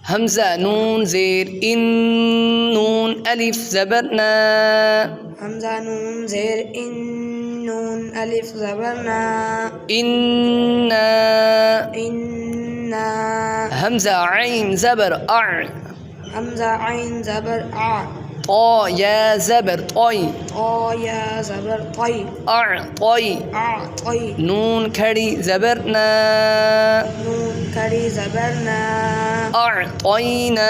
همزة نون زير إن نون ألف زبرنا همزة نون زير إن نون ألف زبرنا إنا إنا همزة عين زبر أع همزة عين زبر أع طا يا زبر طي طا يا زبر طي أع طي أع طي نون كري زبرنا نون كري زبرنا أعطينا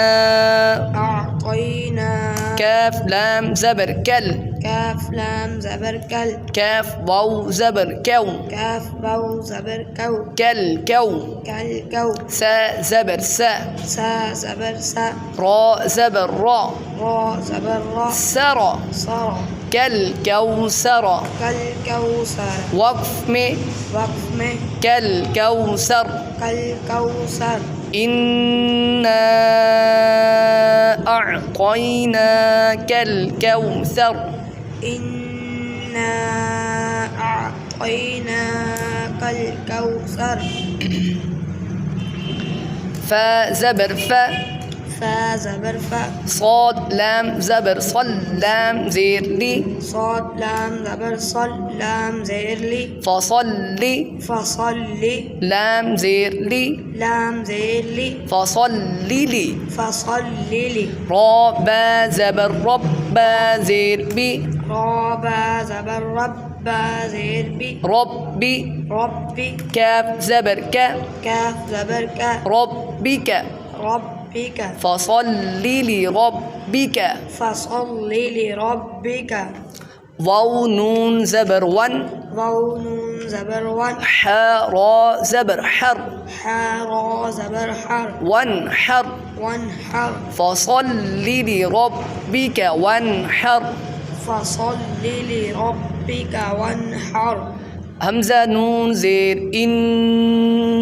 أعطينا كاف لام زبر كل كاف لام زبر كل كاف واو زبر كو كاف واو زبر كو كل كو كل كو سا زبر سا سا زبر سا را زبر را را زبر را سرى صرا كالكوثر كالكوثر وقف में وقف में كالكوثر كالكوثر إنا أعطيناك الكوثر إنا أعطيناك الكوثر فا زبر فا فا زبر فا صاد لام زبر صل لام زير لي صاد لام زبر صل لام زير لي فصلي فصلي لام زير لي لام زير لي فصلي لي فصلي لي را با زبر رب با زير بي را با زبر رب با زير بي ربي ربي كاف زبر ك كاف زبر كا ربك ربك فصلي لربك فصلي لربك واو نون زبر ون واو نون زبر ون حا را زبر حر حا را زبر حر وانحر وانحر فصلي لربك وانحر فصلي لربك وانحر همزة نون زير إن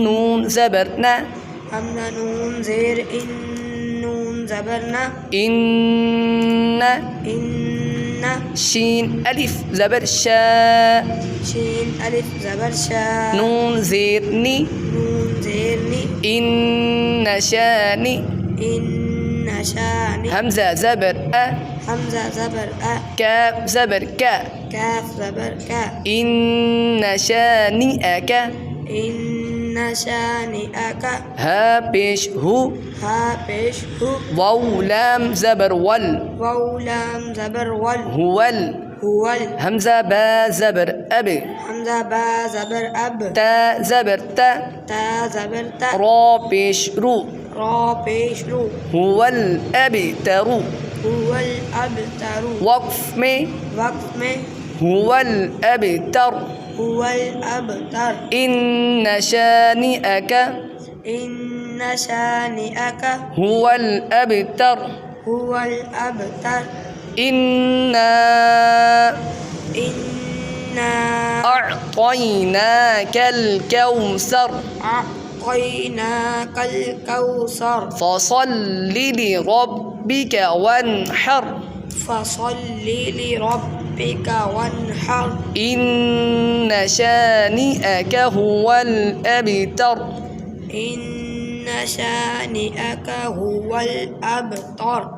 نون زبرنا همزة نون زير إن نون زبرنا إن إن شين ألف زبر شاء شين ألف زبر شا نون زير ني نون زير ني إن شاني إن شاني همزة زبر أ همزة زبر أ كاف زبر كا كاف زبر كا إن شانئك إن شانئك ها بيش هو ها بيش هو واو لام زبر ول واو لام زبر ول هو هو همزة با زبر أبي همزة با زبر أب تا زبر تا تا زبر تا را بيش رو را بيش رو هو الأبي ترو هو الأب ترو وقف में وقت में هو الأبي تر هو الأب تر إن شانئك إن شانئك هو الأبتر هو الأبتر إنا إنا أعطيناك الكوثر أعطيناك الكوثر فصل لربك وانحر فصل لربك وانحر إن شانئك هو الأبتر إن شانئك هو الأبتر